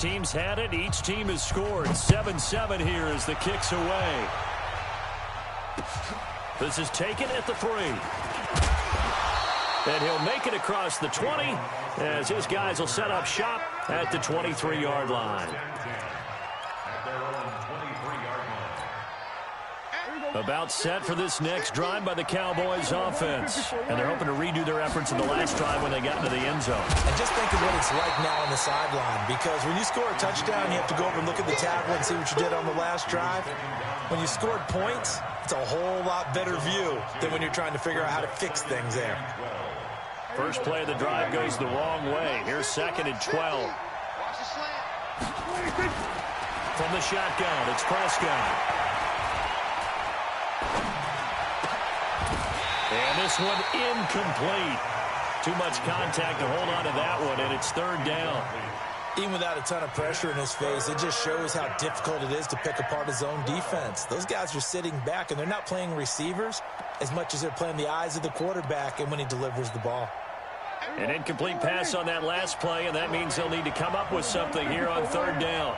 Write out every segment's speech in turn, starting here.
Teams had it. Each team has scored. 7-7 here as the kick's away. This is taken at the 3. And he'll make it across the 20 as his guys will set up shop at the 23-yard line. About set for this next drive by the Cowboys offense. And they're hoping to redo their efforts in the last drive when they got into the end zone. And just think of what it's like now on the sideline, because when you score a touchdown, you have to go over and look at the tablet and see what you did on the last drive. When you scored points, it's a whole lot better view than when you're trying to figure out how to fix things there. First play of the drive goes the wrong way. Here's 2nd and 12. From the shotgun, it's Prescott. And this one incomplete. Too much contact to hold on to that one, and it's 3rd down. Even without a ton of pressure in his face, it just shows how difficult it is to pick apart his own defense. Those guys are sitting back, and they're not playing receivers as much as they're playing the eyes of the quarterback and when he delivers the ball. An incomplete pass on that last play, and that means they'll need to come up with something here on 3rd down.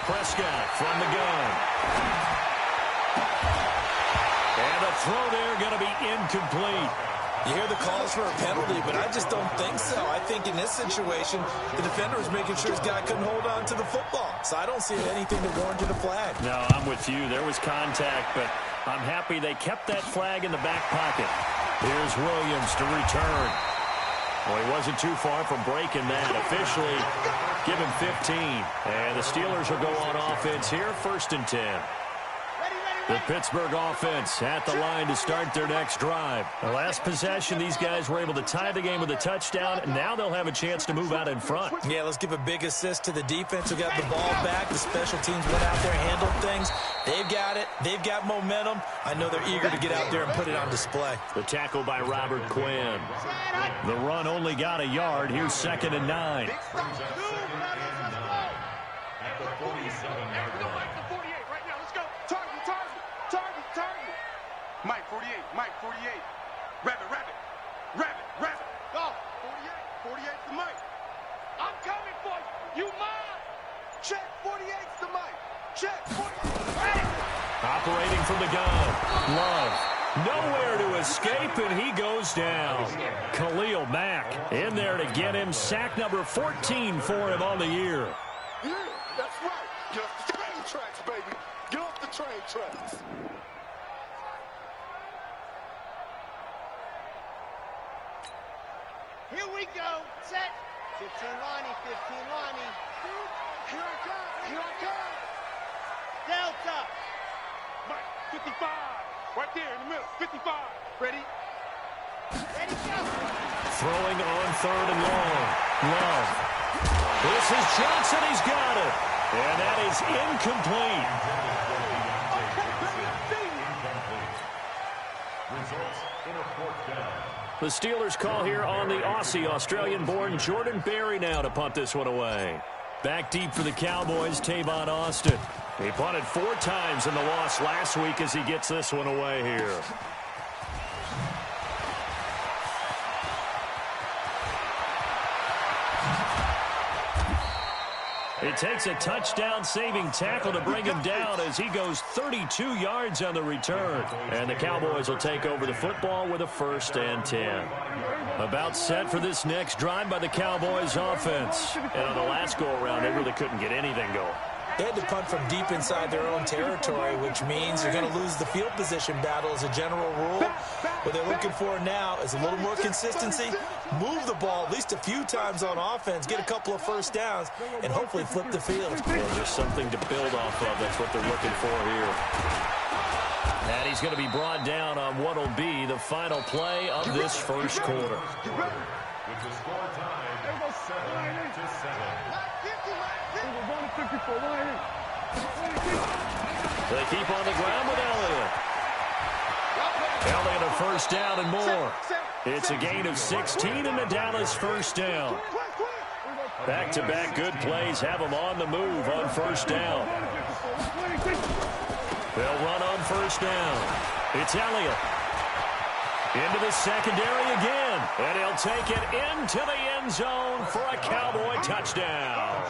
Prescott from the gun. And the throw there going to be incomplete. You hear the calls for a penalty, but I just don't think so. I think in this situation, the defender was making sure his guy couldn't hold on to the football. So I don't see anything that warranted a flag. No, I'm with you. There was contact, but I'm happy they kept that flag in the back pocket. Here's Williams to return. Well, he wasn't too far from breaking that. Officially, give him 15. And the Steelers will go on offense here, 1st and 10. The Pittsburgh offense at the line to start their next drive. The last possession, these guys were able to tie the game with a touchdown, and now they'll have a chance to move out in front. Yeah, let's give a big assist to the defense who got the ball back. The special teams went out there, handled things. They've got it. They've got momentum. I know they're eager to get out there and put it on display. The tackle by Robert Quinn. The run only got a yard. Here's 2nd and 9. Mike 48, Mike 48. Rabbit, rabbit, rabbit, rabbit. Go. 48, 48's the Mike. I'm coming for you. You mine. Check 48's the Mike. Check 48. Operating from the gun. Love. Nowhere to escape, and he goes down. Khalil Mack in there to get him. Sack number 14 for him on the year. Yeah, that's right. Get off the train tracks, baby. Get off the train tracks. Here we go. Set. 15 Lonnie, 15 Lonnie. Here I come. Here I come. Delta. Mike, 55. Right there in the middle. 55. Ready? Ready, go. Throwing on 3rd and long. Love. This is Johnson. He's got it. And that is incomplete. Results in a 4th down. The Steelers call here on the Aussie, Australian-born Jordan Berry now to punt this one away. Back deep for the Cowboys, Tavon Austin. He punted 4 times in the loss last week as he gets this one away here. It takes a touchdown-saving tackle to bring him down as he goes 32 yards on the return. And the Cowboys will take over the football with a 1st and 10. About set for this next drive by the Cowboys offense. And on the last go-around, they really couldn't get anything going. They had to punt from deep inside their own territory, which means you're going to lose the field position battle as a general rule. What they're looking for now is a little more consistency, move the ball at least a few times on offense, get a couple of 1st downs, and hopefully flip the field. Well, there's something to build off of. That's what they're looking for here. And he's going to be brought down on what will be the final play of this 1st quarter. With the score tied 7-7. They keep on the ground with Elliott. Elliott a 1st down and more. It's a gain of 16 and the Dallas 1st down. Back-to-back good plays have them on the move on 1st down. They'll run on first down. It's Elliott. Into the secondary again. And he'll take it into the end zone for a Cowboy touchdown.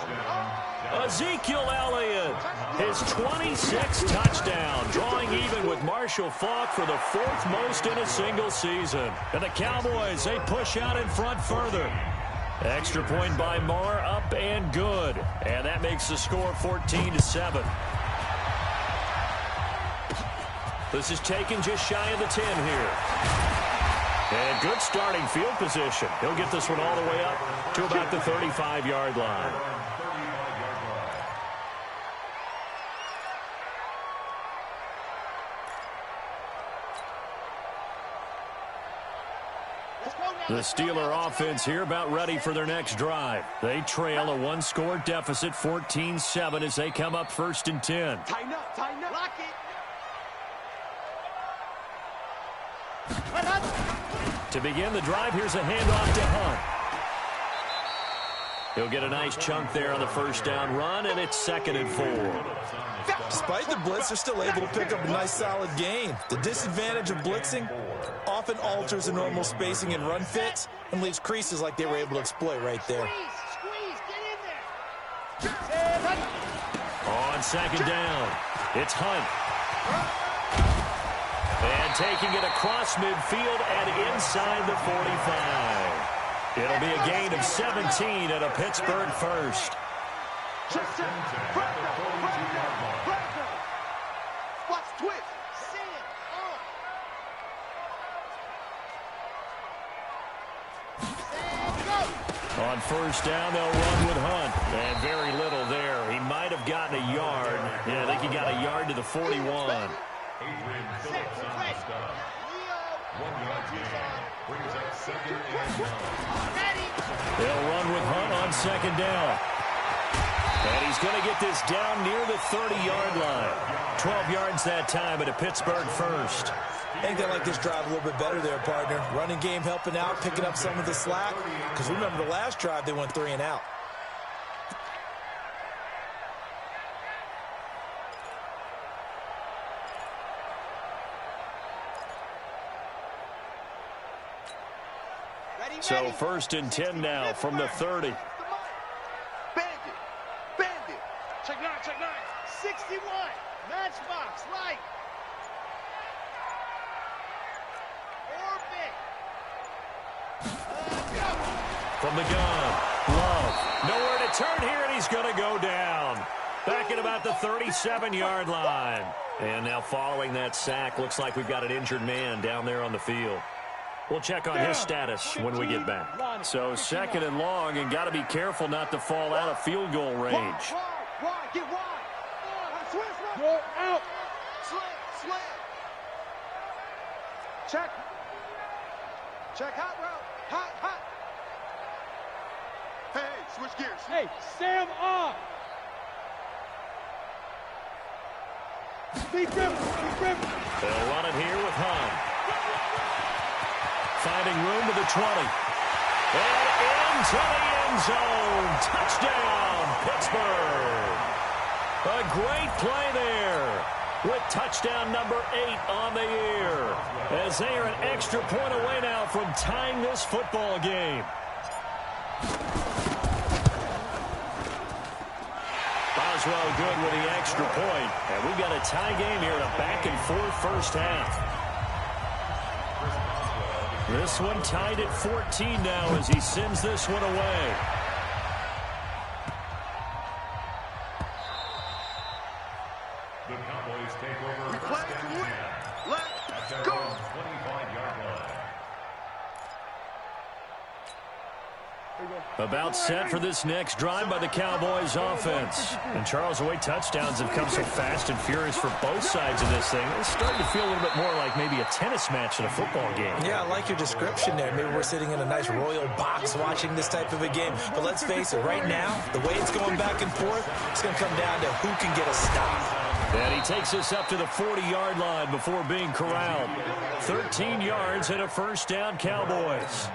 Ezekiel Elliott, his 26th touchdown, drawing even with Marshall Faulk for the 4th most in a single season. And the Cowboys, they push out in front further. Extra point by Marr, up and good. And that makes the score 14-7. This is taken just shy of the 10 here. And good starting field position. He'll get this one all the way up to about the 35-yard line. The Steeler offense here about ready for their next drive. They trail a one-score deficit, 14-7, as they come up 1st and 10. Tighten up, tighten up. Lock it. To begin the drive, here's a handoff to Hunt. He'll get a nice chunk there on the first down run, and it's 2nd and 4. Despite the blitz, they're still able to pick up a nice, solid gain. The disadvantage of blitzing often alters the normal spacing and run fits and leaves creases like they were able to exploit right there. Squeeze, get in there. On 2nd down, it's Hunt. And taking it across midfield and inside the 45. It'll be a gain of 17 and a Pittsburgh first. Watch twitch. On first down, they'll run with Hunt. And very little there. He might have gotten a yard. Yeah, I think he got a yard to the 41. Adrian Phillips on the stop. 1 yard gain. Brings up 2nd and 9. They'll run with Hunt on 2nd down. And he's going to get this down near the 30-yard line. 12 yards that time, but a Pittsburgh first. I think they like this drive a little bit better there, partner. Running game helping out, picking up some of the slack. Because remember the last drive, they went 3 and out. So 1st and 10 now from the 30. Bandit. Bandit. Check 9, check 9. 61. Matchbox, right. From the gun, Love. Nowhere to turn here, and he's going to go down. Back at about the 37-yard line. And now following that sack, looks like we've got an injured man down there on the field. We'll check on his status when we get back. So 2nd and long, and got to be careful not to fall out of field goal range. Wide, get wide. Switch, go out. Slam. Check. Check hot route. Hot. Hey, switch gears. Hey, Sam off. Deep river. They'll run it here with Hunt. Finding room to the 20. And into the end zone. Touchdown, Pittsburgh. A great play there with touchdown number 8 on the year. As they are an extra point away now from tying this football game. Boswell good with the extra point. And we've got a tie game here, a back-and-forth first half. This one tied at 14 now as he sends this one away. The Cowboys take over We 1st play and to 10. win. At Let's their go. own 25-yard line. About set for this next drive by the Cowboys offense. And Charles, the way touchdowns have come so fast and furious for both sides of this thing, it's starting to feel a little bit more like maybe a tennis match than a football game. Yeah, I like your description there. Maybe we're sitting in a nice royal box watching this type of a game. But let's face it, right now, the way it's going back and forth, it's going to come down to who can get a stop. And he takes us up to the 40-yard line before being corralled. 13 yards and a first down, Cowboys.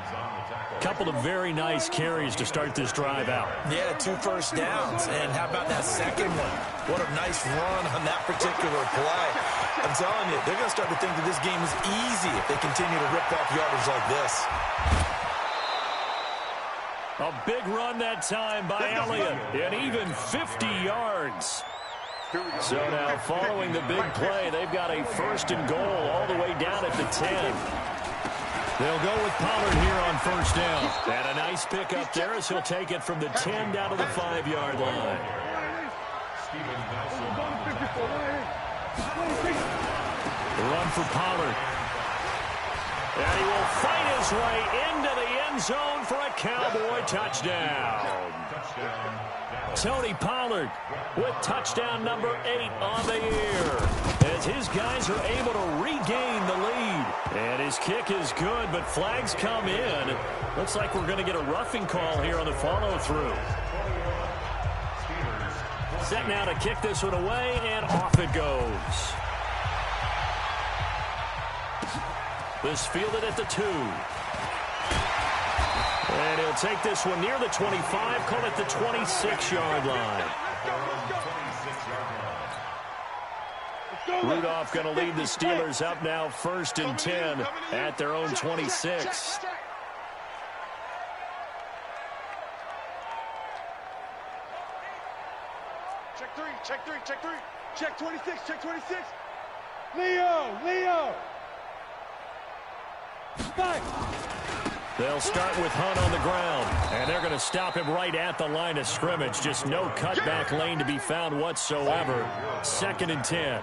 Couple of very nice carries to start this drive out. Yeah, 2 first downs. And how about that second one? What a nice run on that particular play. I'm telling you, they're going to start to think that this game is easy if they continue to rip off yardage like this. A big run that time by Elliott, and even 50 yards. So now, following the big play, they've got a 1st and goal all the way down at the 10. They'll go with Pollard here on 1st down. And a nice pick up there as he'll take it from the 10 down to the 5-yard line. The run for Pollard. And he will fight his way into the end zone for a Cowboy touchdown. Tony Pollard with touchdown number 8 on the year, as his guys are able to regain the lead. And his kick is good, but flags come in. Looks like we're going to get a roughing call here on the follow-through. Set now to kick this one away, and off it goes. This fielded at the 2. And he'll take this one near the 25, call it the 26-yard line. Rudolph going to lead the Steelers up now 1st and 10 at their own 26. Check 3, check 3, check 3. Check 26, check 26. Leo. Back. They'll start with Hunt on the ground, and they're going to stop him right at the line of scrimmage. Just no cutback lane to be found whatsoever. 2nd and 10.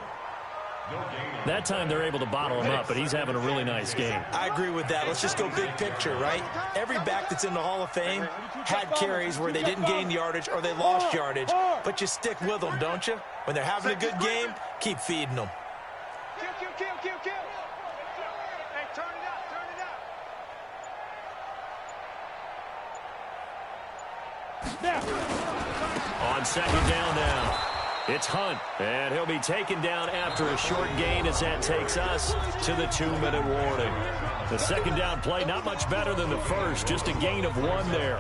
That time they're able to bottle him up, but he's having a really nice game. I agree with that. Let's just go big picture, right? Every back that's in the Hall of Fame had carries where they didn't gain yardage or they lost yardage, but you stick with them, don't you? When they're having a good game, keep feeding them. Kill. Hey, turn it out. On 2nd down now, it's Hunt, and he'll be taken down after a short gain as that takes us to the 2-minute warning. The 2nd down play not much better than the first, just a gain of 1 there.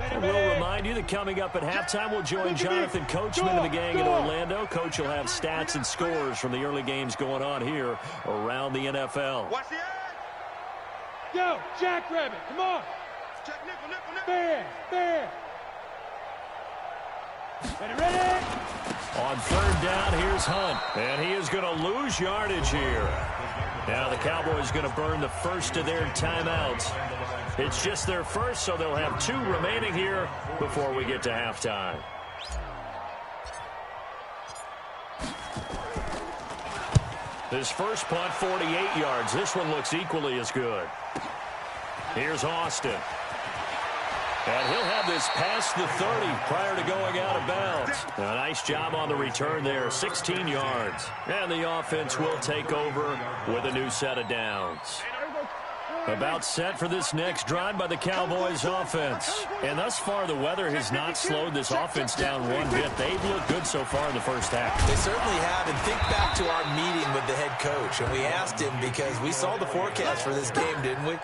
And we'll remind you that coming up at halftime, we'll join Jonathan Coachman and the gang in Orlando. Coach will have stats and scores from the early games going on here around the NFL. Watch the edge. Go, Jackrabbit, come on. Check nickel. Fair. Ready. On 3rd down, here's Hunt, and he is going to lose yardage here. Now the Cowboys going to burn the first of their timeouts. It's just their first, so they'll have 2 remaining here before we get to halftime. His first punt, 48 yards. This one looks equally as good. Here's Austin. And he'll have this past the 30 prior to going out of bounds. A nice job on the return there, 16 yards. And the offense will take over with a new set of downs. About set for this next drive by the Cowboys offense. And thus far, the weather has not slowed this offense down one bit. They've looked good so far in the first half. They certainly have. And think back to our meeting with the head coach. And we asked him, because we saw the forecast for this game, didn't we?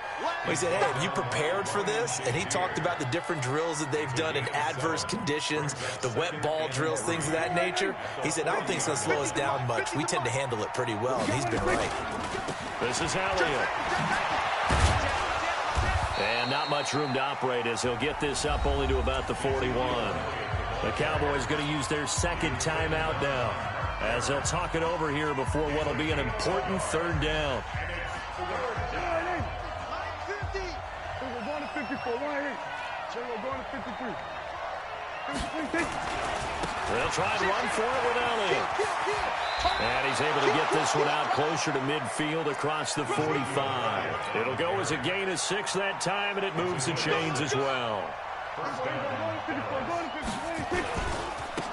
We said, hey, have you prepared for this? And he talked about the different drills that they've done in adverse conditions, the wet ball drills, things of that nature. He said, I don't think it's going to slow us down much. We tend to handle it pretty well, and he's been right. This is Elliott. And not much room to operate as he'll get this up only to about the 41. The Cowboys going to use their 2nd timeout now as they'll talk it over here before what will be an important 3rd down. We're going to 54, right here. We're going to 53. They'll try and run for it with Elliott. And he's able to get this one out closer to midfield across the 45. It'll go as a gain of 6 that time, and it moves the chains as well.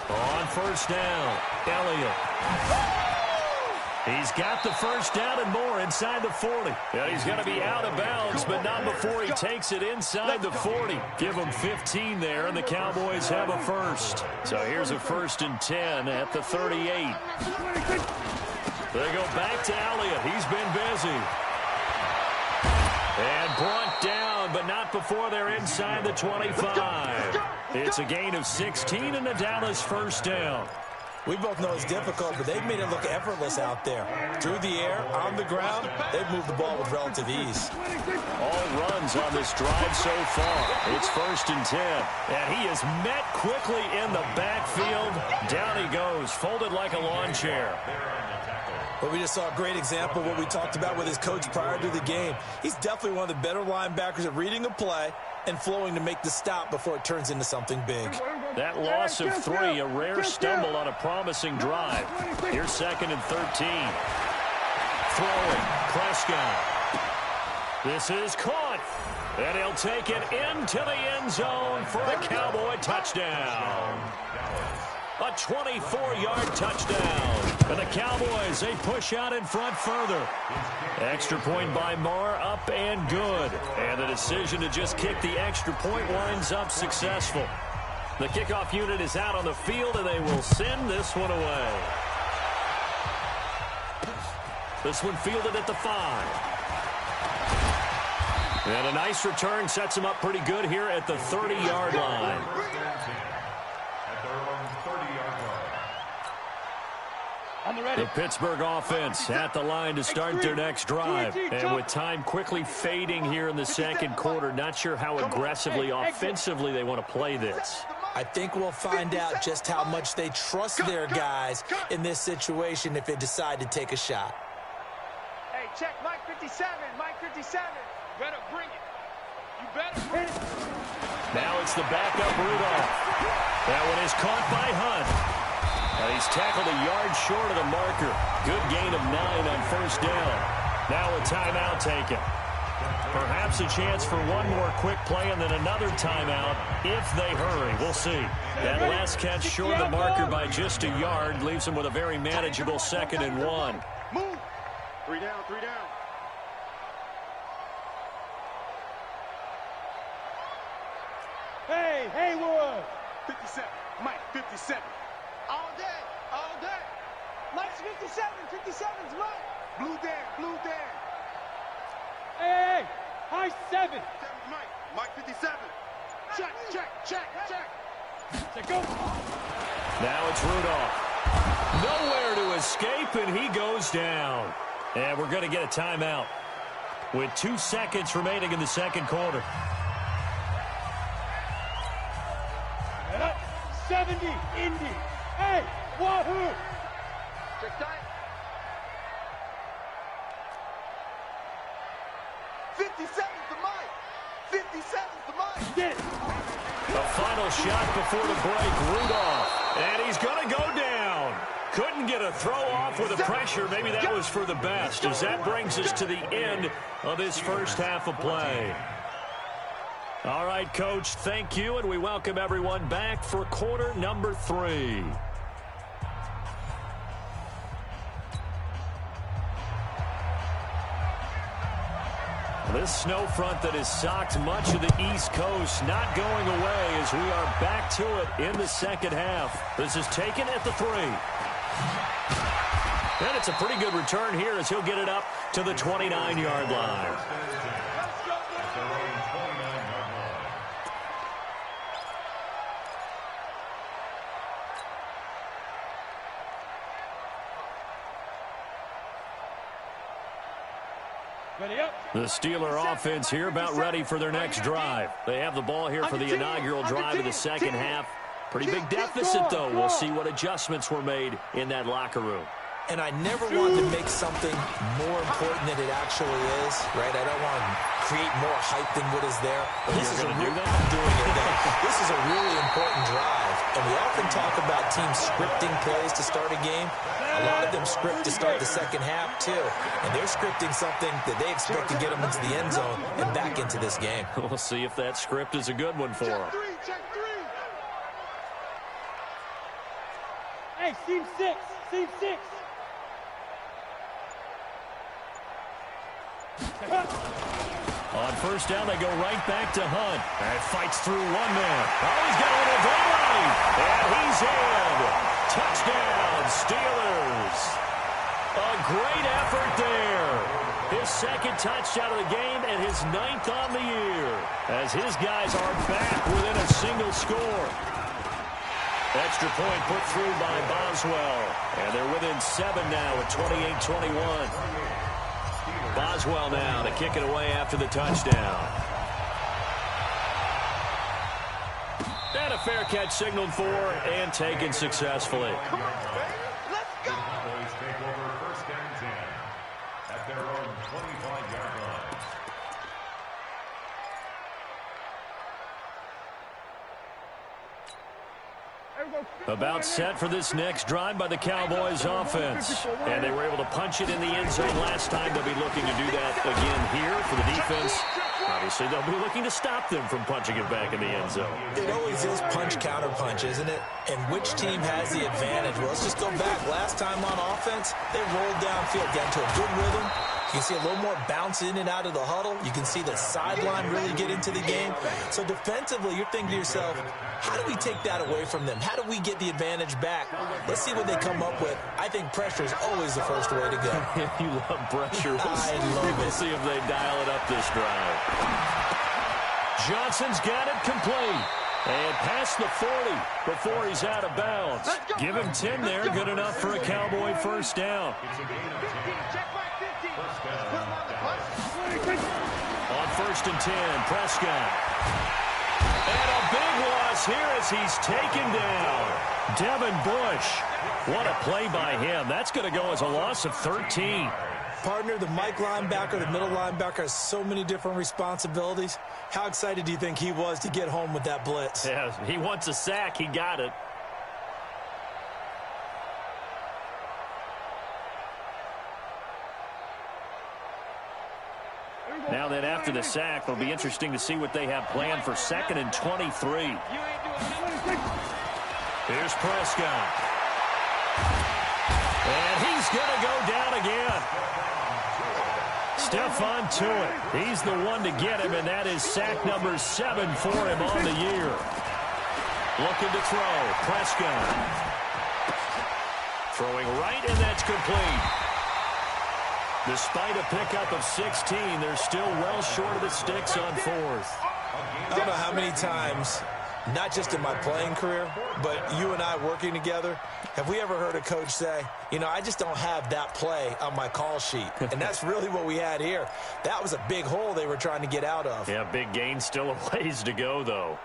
On 1st down, Elliott. He's got the first down and more inside the 40. Yeah, he's going to be out of bounds, but not before he takes it inside the 40. Give him 15 there, and the Cowboys have a first. So here's a 1st and 10 at the 38. They go back to Elliott. He's been busy. And brought down, but not before they're inside the 25. It's a gain of 16 and a Dallas 1st down. We both know it's difficult, but they've made it look effortless out there. Through the air, on the ground, they've moved the ball with relative ease. All runs on this drive so far. It's 1st and 10. And he is met quickly in the backfield. Down he goes, folded like a lawn chair. But we just saw a great example of what we talked about with his coach prior to the game. He's definitely one of the better linebackers at reading a play and flowing to make the stop before it turns into something big. That loss of 3, a rare stumble on a promising drive. Here's 2nd and 13. Throwing, Prescott. This is caught. And he'll take it into the end zone for a Cowboy touchdown. A 24-yard touchdown. And the Cowboys, they push out in front further. Extra point by Marr, up and good. And the decision to just kick the extra point winds up successful. The kickoff unit is out on the field, and they will send this one away. This one fielded at the 5. And a nice return sets him up pretty good here at the 30-yard line. The Pittsburgh offense at the line to start their next drive. And with time quickly fading here in the second quarter, not sure how aggressively, offensively they want to play this. I think we'll find out just how much they trust their guys in this situation if they decide to take a shot. Hey, check Mike 57, Mike 57. Better bring it. You better bring it. Now it's the backup Rudolph. That one is caught by Hunt. And he's tackled a yard short of the marker. Good gain of 9 on 1st down. Now a timeout taken. Perhaps a chance for one more quick play and then another timeout if they hurry. We'll see. That last catch short of the marker by just a yard leaves him with a very manageable 2nd and 1. Move. 3 down, 3 down. Hey, Haywood. 57. Mike, 57. All day, all day. Mike's 57, 57's Mike. Blue Dan, blue Dan. Hey, high 7. 7's Mike. Mike 57. Check, check, check, check. Say go. Now it's Rudolph. Nowhere to escape, and he goes down. And we're going to get a timeout with 2 seconds remaining in the second quarter. 70, Indy. Hey, wahoo. Check time. 57's the Mike. 57's the Mike. Get it. The final shot before the break, Rudolph. And he's going to go down. Couldn't get a throw off with the pressure. Maybe that was for the best, as that brings us to the end of this first half of play. All right, Coach, thank you, and we welcome everyone back for quarter number 3. This snow front that has socked much of the East Coast not going away as we are back to it in the second half. This is taken at the 3. And it's a pretty good return here as he'll get it up to the 29-yard line. The Steeler offense here about ready for their next drive. They have the ball here for the inaugural drive of the second half. Pretty big deficit, though. We'll see what adjustments were made in that locker room. And I never want to make something more important than it actually is, right? I don't want to create more hype than what is there. But this is a real, I'm doing it now. This is a really important drive. And we often talk about teams scripting plays to start a game. A lot of them script to start the second half, too. And they're scripting something that they expect to get them into the end zone and back into this game. We'll see if that script is a good one for them. Check 3. Hey, seam 6. Seam 6. On first down, they go right back to Hunt. And fights through one man. Oh, he's got a little daylight. And he's in. Touchdown, Steelers. A great effort there. His second touchdown of the game and his 9th on the year. As his guys are back within a single score. Extra point put through by Boswell. And they're within 7 now at 28-21. Boswell now to kick it away after the touchdown. And a fair catch signaled for and taken successfully. Come on, baby. Let's go. Cowboys take over 1st and 10 at their own 25-yard line. About set for this next drive by the Cowboys offense. And they were able to punch it in the end zone last time. They'll be looking to do that again here for the defense. Obviously, they'll be looking to stop them from punching it back in the end zone. It always is punch-counter-punch, isn't it? And which team has the advantage? Well, let's just go back. Last time on offense, they rolled downfield, got into a good rhythm. You can see a little more bounce in and out of the huddle. You can see the sideline really get into the game. So defensively, you're thinking to yourself, how do we take that away from them? How do we get the advantage back? Let's see what they come up with. I think pressure is always the first way to go. You love pressure. I love it. We'll see if they dial it up this drive. Johnson's got it complete. And past the 40 before he's out of bounds. Give him 10 there. Good enough for a Cowboy first down. On 1st and 10, Prescott. And a big loss here as he's taken down. Devin Bush. What a play by him. That's going to go as a loss of 13. Partner, the Mike linebacker, the middle linebacker has so many different responsibilities. How excited do you think he was to get home with that blitz? Yeah, he wants a sack. He got it. Now then, after the sack, it'll be interesting to see what they have planned for 2nd and 23. Here's Prescott. And he's going to go down again. Stephon Tuitt. He's the one to get him, and that is sack number 7 for him on the year. Looking to throw. Prescott. Throwing right, and that's complete. Despite a pickup of 16, they're still well short of the sticks on 4th. I don't know how many times, not just in my playing career, but you and I working together, have we ever heard a coach say, you know, I just don't have that play on my call sheet. And that's really what we had here. That was a big hole they were trying to get out of. Yeah, big gain, still a ways to go, though.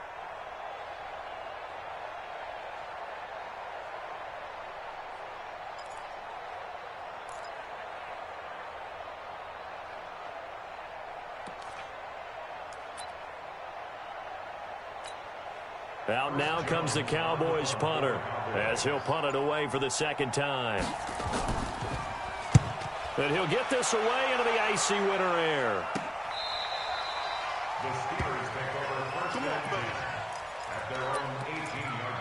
Out now comes the Cowboys punter as he'll punt it away for the 2nd time. And he'll get this away into the icy winter air. The Steelers take over 1st and 10 at their own 18-yard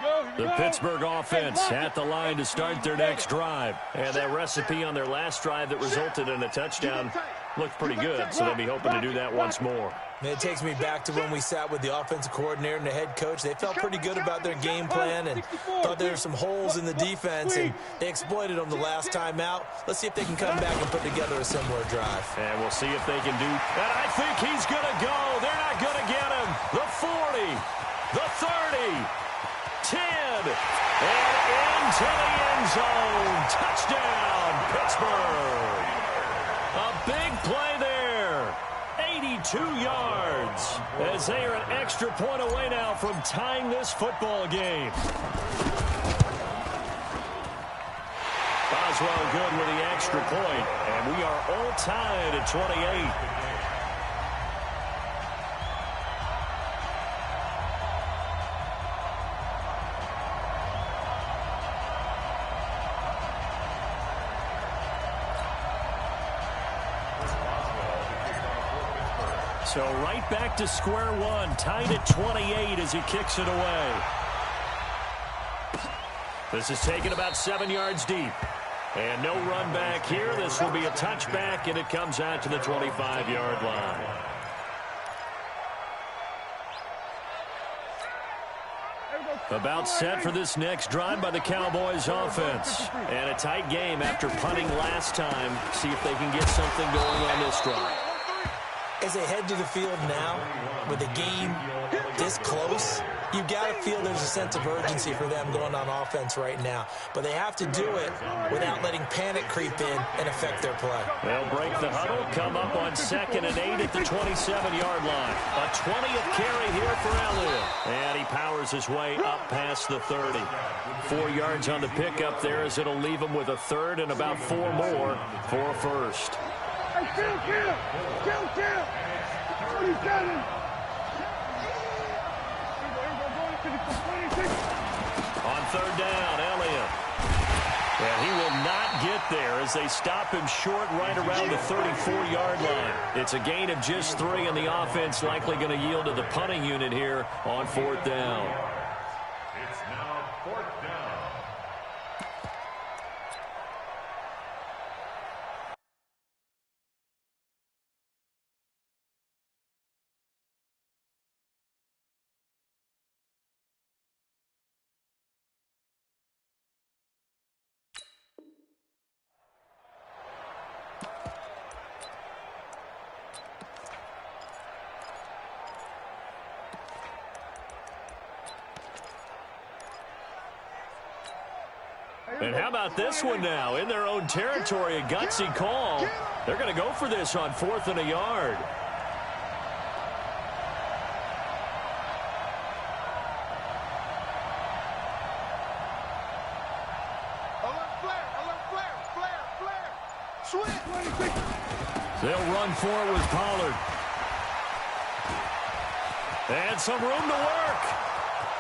line. The Pittsburgh offense at the line to start their next drive. And that recipe on their last drive that resulted in a touchdown looked pretty good, so they'll be hoping to do that once more. It takes me back to when we sat with the offensive coordinator and the head coach. They felt pretty good about their game plan and thought there were some holes in the defense, and they exploited them the last time out. Let's see if they can come back and put together a similar drive. And we'll see if they can do. And I think he's going to go. They're not going to get him. The 40, the 30, 10, and into the end zone. Touchdown, Pittsburgh. A big play there. 82 yards as they are an extra point away now from tying this football game. Boswell good with the extra point, and we are all tied at 28. So right back to square one, tied at 28 as he kicks it away. This is taken about 7 yards deep. And no run back here. This will be a touchback, and it comes out to the 25-yard line. About set for this next drive by the Cowboys offense. And a tight game after punting last time. See if they can get something going on this drive. As they head to the field now, with the game this close, you got to feel there's a sense of urgency for them going on offense right now. But they have to do it without letting panic creep in and affect their play. They'll break the huddle, come up on 2nd and 8 at the 27-yard line. A 20th carry here for Elliott. And he powers his way up past the 30. 4 yards on the pickup there as it'll leave him with a 3rd and about 4 more for a 1st. Kill. 27. On 3rd down, Elliott. And he will not get there as they stop him short right around the 34-yard line. It's a gain of just 3, and the offense likely going to yield to the punting unit here on 4th down. It's now 4th down. And how about this one now? In their own territory, a gutsy call. They're going to go for this on 4th and a yard. Flare. Sweet. They'll run for it with Pollard. And some room to work.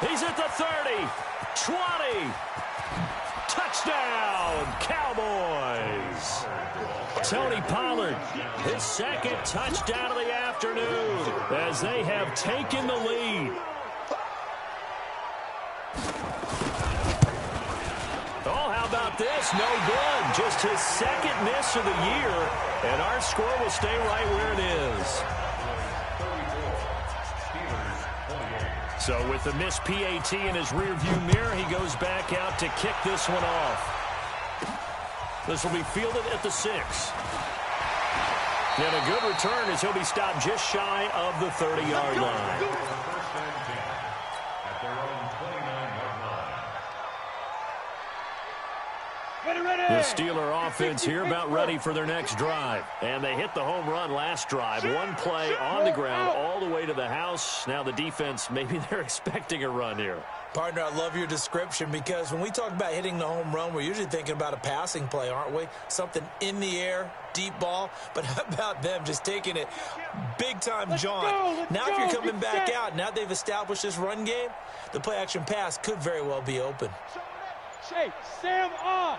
He's at the 30, 20. Touchdown, Cowboys. Tony Pollard, his 2nd touchdown of the afternoon as they have taken the lead. Oh, how about this? No good. Just his 2nd miss of the year, and our score will stay right where it is. So with the missed PAT in his rearview mirror, he goes back out to kick this one off. This will be fielded at the 6. And a good return as he'll be stopped just shy of the 30-yard line. At their own 29-yard line. The Steeler offense here about ready for their next drive. And they hit the home run last drive. One play on the ground all the way to the house. Now the defense, maybe they're expecting a run here. Partner, I love your description because when we talk about hitting the home run, we're usually thinking about a passing play, aren't we? Something in the air, deep ball. But how about them just taking it big-time jaunt? Now if you're coming back out, now they've established this run game, the play-action pass could very well be open. Shake, Sam off.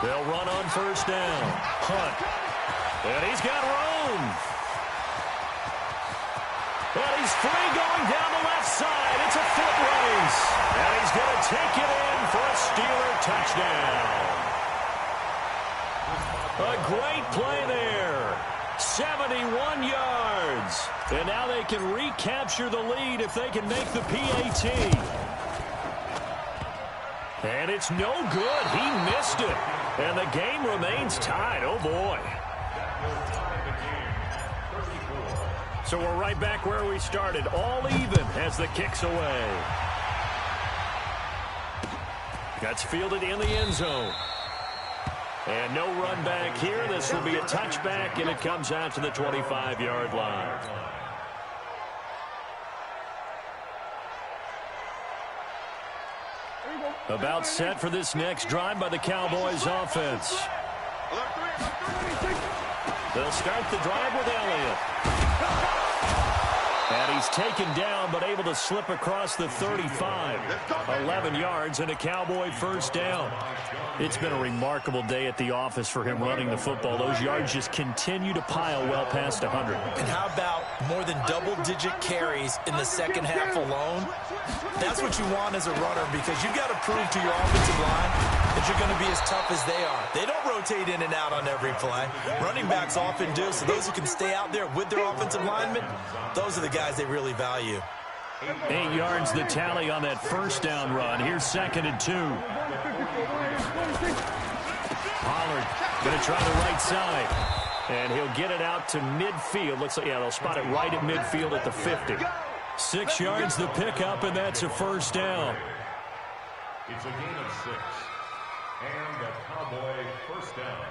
They'll run on 1st down. Hunt. And he's got room. And he's free going down the left side. It's a foot race. And he's going to take it in for a Steeler touchdown. A great play there. 71 yards. And now they can recapture the lead if they can make the PAT. And it's no good. He missed it. And the game remains tied. Oh, boy. So we're right back where we started. All even as the kick's away. That's fielded in the end zone. And no run back here. This will be a touchback, and it comes out to the 25-yard line. About set for this next drive by the Cowboys offense. They'll start the drive with Elliott. And he's taken down, but able to slip across the 35. 11 yards and a Cowboy 1st down. It's been a remarkable day at the office for him running the football. Those yards just continue to pile well past 100. And how about more than double-digit carries in the 2nd half alone? That's what you want as a runner because you've got to prove to your offensive line that you're going to be as tough as they are. They don't rotate in and out on every play. Running backs often do, so those who can stay out there with their offensive linemen, those are the guys they really value. 8 yards the tally on that 1st down run. Here's 2nd and 2. Pollard going to try the right side. And he'll get it out to midfield. Looks like, yeah, they'll spot it right at midfield at the 50. 6 yards the pickup, and that's a first down. It's a gain of 6. And a Cowboy first down.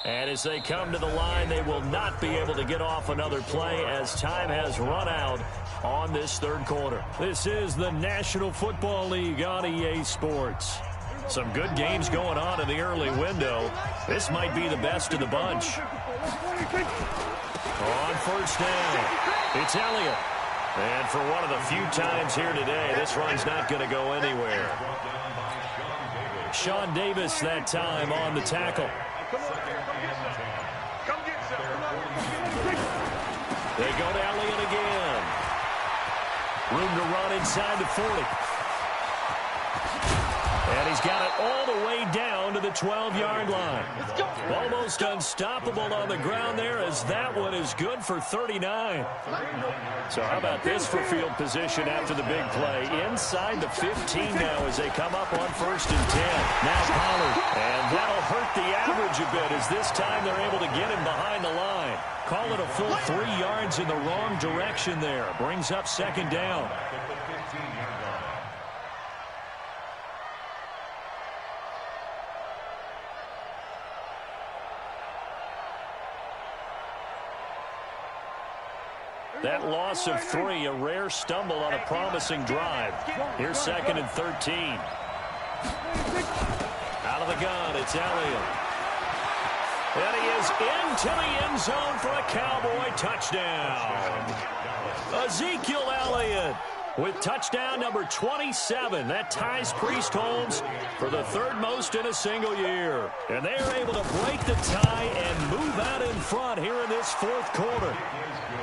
And as they come to the line, they will not be able to get off another play as time has run out on this third quarter. This is the National Football League on EA Sports. Some good games going on in the early window. This might be the best of the bunch. On first down, it's Elliott. And for one of the few times here today, this run's not going to go anywhere. Sean Davis that time on the tackle. They go to Elliott again. Room to run inside the 40. And he's got it all the way down to the 12-yard line. Almost unstoppable on the ground there, as that one is good for 39. So how about this for field position after the big play? Inside the 15 now as they come up on first and 10. Now Pollard. And that'll hurt the average a bit, as this time they're able to get him behind the line. Call it a full 3 yards in the wrong direction there. Brings up second down. That loss of 3, a rare stumble on a promising drive. Here's second and 13. Out of the gun, it's Elliott. And he is into the end zone for a Cowboy touchdown. Ezekiel Elliott with touchdown number 27. That ties Priest Holmes for the third most in a single year. And they are able to break the tie and move out in front here in this fourth quarter.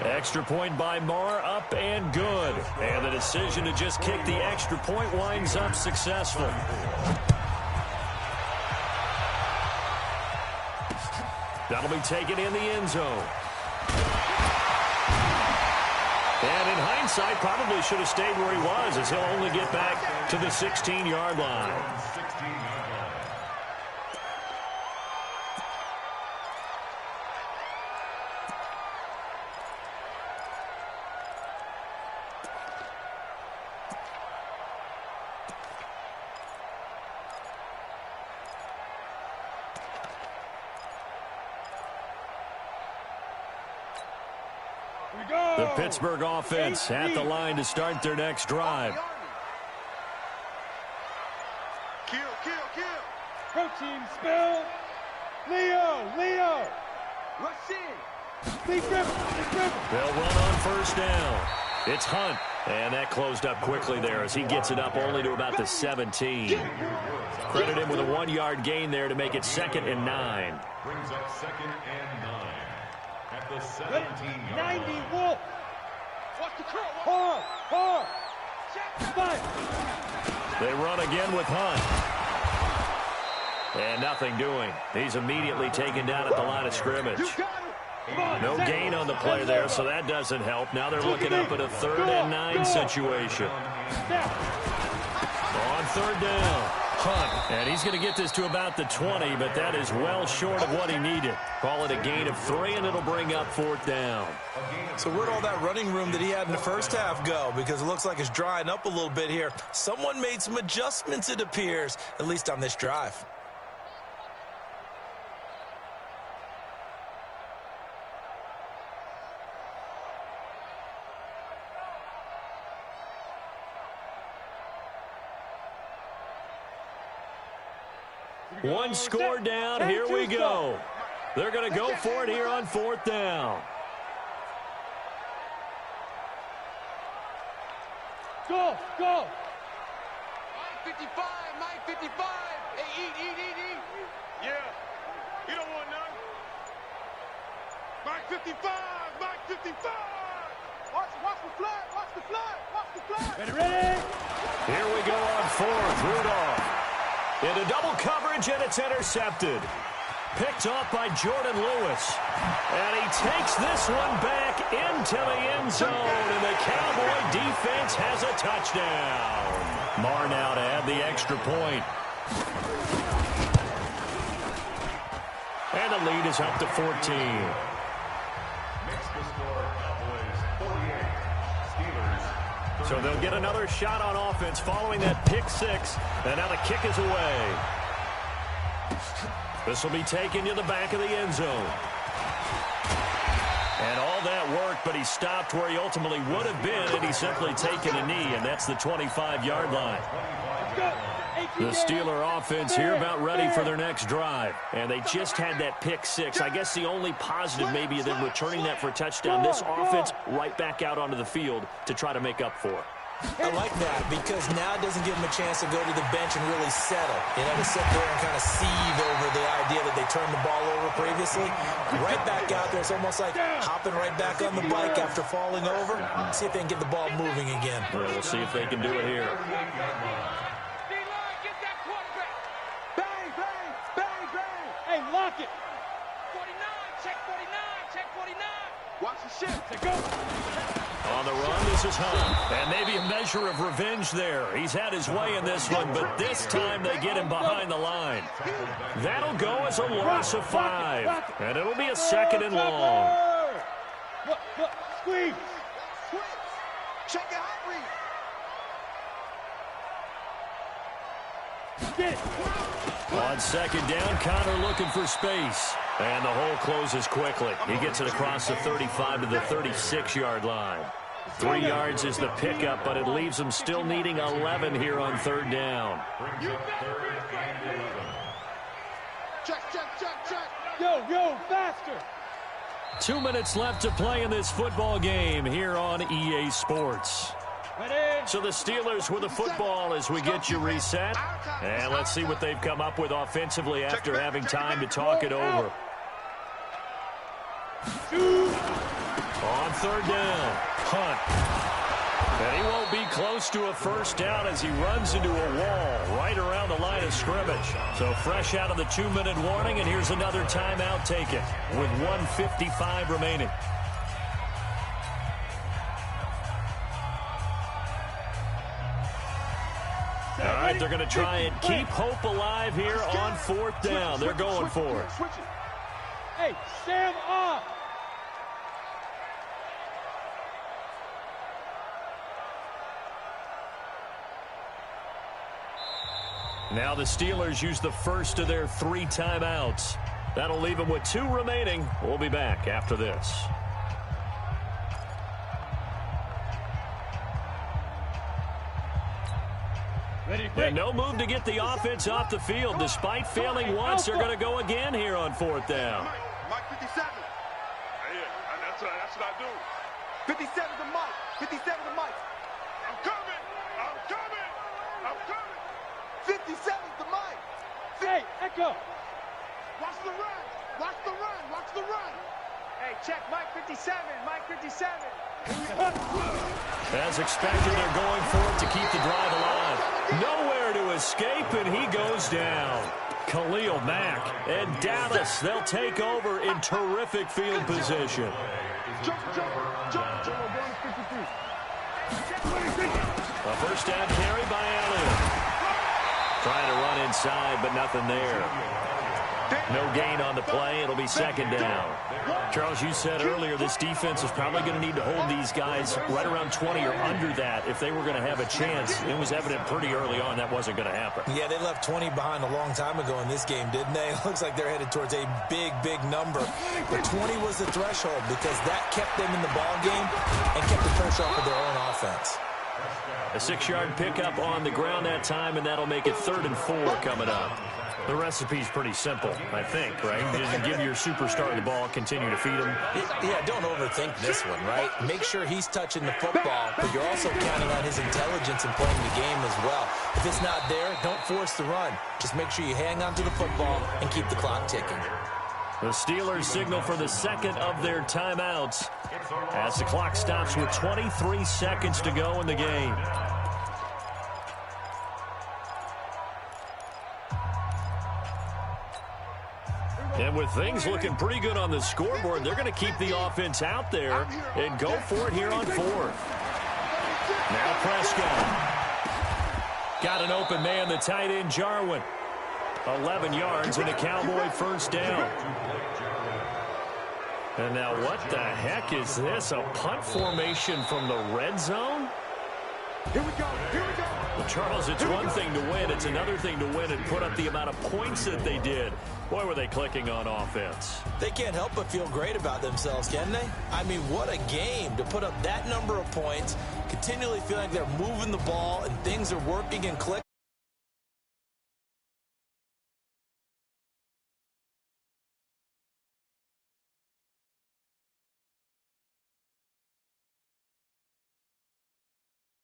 Extra point by Marr, up and good. And the decision to just kick the extra point winds up successful. That'll be taken in the end zone. And in hindsight, probably should have stayed where he was, as he'll only get back to the 16-yard line. The Pittsburgh offense at the line to start their next drive. Kill, kill, kill. Protein spill. Leo. Rush in. Big rip. They'll run on first down. It's Hunt. And that closed up quickly there as he gets it up only to about the 17. Credit him with a 1-yard gain there to make it second and 9. Brings up second and 9. At the 17-yard 90, line. Wolf. Watch the curl. Hard. Fight. They run again with Hunt. And nothing doing. He's immediately taken down at the line of scrimmage. No gain on the play there, so that doesn't help. Now they're looking up at a 3rd and 9 situation. On 3rd down, Hunt. And he's going to get this to about the 20, but that is well short of what he needed. Call it a gain of 3, and it'll bring up 4th down. So where'd all that running room that he had in the first half go? Because it looks like it's drying up a little bit here. Someone made some adjustments, it appears, at least on this drive. One score down. Here we go. They're going to go for it here on 4th down. Go. 55, Mike 55. Hey, eat. Yeah. You don't want none. Mike 55. Watch the flag. Ready. Here we go on 4th. Rudolph into double coverage, and it's intercepted. picked off by Jordan Lewis. And he takes this one back into the end zone, and the Cowboy defense has a touchdown. Marr now to add the extra point. And the lead is up to 14. Makes the score Cowboys 48, Steelers 30. So they'll get another shot on offense following that pick six. And now the kick is away. This will be taken to the back of the end zone. And all that work, but he stopped where he ultimately would have been, and he's simply taken a knee, and that's the 25-yard line. The Steeler offense here about ready for their next drive. And they just had that pick six. I guess the only positive maybe of them returning that for a touchdown. This offense right back out onto the field to try to make up for it. I like that because now it doesn't give them a chance to go to the bench and really settle. You know, to sit there and kind of seethe over the idea that they turned the ball over previously. Right back out there. It's almost like hopping right back on the bike after falling over. See if they can get the ball moving again. Well, we'll see if they can do it here. Get that quarterback. Bang, bang, bang, bang. Hey, lock it. 49, check 49, check 49. Watch the shit. Go. On the run, this is Hunt. And maybe a measure of revenge there. He's had his way in this one, but this time they get him behind the line. That'll go as a loss of 5. And it'll be a second and long. Look, squeeze. Check it out, Reed. Get it. On second down, Connor looking for space. And the hole closes quickly. He gets it across the 35 to the 36-yard line. 3 yards is the pickup, but it leaves them still needing 11 here on third down. Brings up third and 11. Check. Yo, faster. 2 minutes left to play in this football game here on EA Sports. So the Steelers with the football as we get you reset. And let's see what they've come up with offensively after having time to talk it over. On third down, Hunt. And he won't be close to a first down as he runs into a wall right around the line of scrimmage. So fresh out of the 2-minute warning, and here's another timeout taken with 1:55 remaining. All right, they're going to try and keep hope alive here on fourth down. They're going for it. Hey, Sam up. Now the Steelers use the first of their 3 timeouts. That'll leave them with 2 remaining. We'll be back after this. And no move to get the offense off the field. Despite failing once, they're going to go again here on fourth down. Mike 57. Yeah, that's what I do. 57 to Mike. 57 to Mike. I'm coming. 57 to Mike. Hey, Echo. Watch the run. Hey, check Mike 57. Mike 57. As expected, they're going for it to keep the drive alive. Nowhere to escape, and he goes down. Khalil Mack and Dallas, they'll take over in terrific field position. Jump. A first down carry by Allen. Trying to run inside, but nothing there. No gain on the play. It'll be second down. Charles, you said earlier this defense is probably going to need to hold these guys right around 20 or under that if they were going to have a chance. It was evident pretty early on that wasn't going to happen. Yeah, they left 20 behind a long time ago in this game, didn't they? It looks like they're headed towards a big number. But 20 was the threshold because that kept them in the ball game and kept the pressure off of their own offense. A 6-yard pickup on the ground that time, and that'll make it 3rd and 4 coming up. The recipe's pretty simple, I think, right? Just give your superstar the ball, continue to feed him. Yeah, don't overthink this one, right? Make sure he's touching the football, but you're also counting on his intelligence in playing the game as well. If it's not there, don't force the run. Just make sure you hang on to the football and keep the clock ticking. The Steelers signal for the second of their timeouts as the clock stops with 23 seconds to go in the game. And with things looking pretty good on the scoreboard, they're going to keep the offense out there and go for it here on fourth. Now Prescott. Got an open man, the tight end, Jarwin. 11 yards and a Cowboy first down. And now what the heck is this? A punt formation from the red zone? Here we go. Here we go. Well, Charles, it's one thing to win. It's another thing to win and put up the amount of points that they did. Boy, were they clicking on offense. They can't help but feel great about themselves, can they? I mean, what a game to put up that number of points, continually feeling like they're moving the ball and things are working and clicking.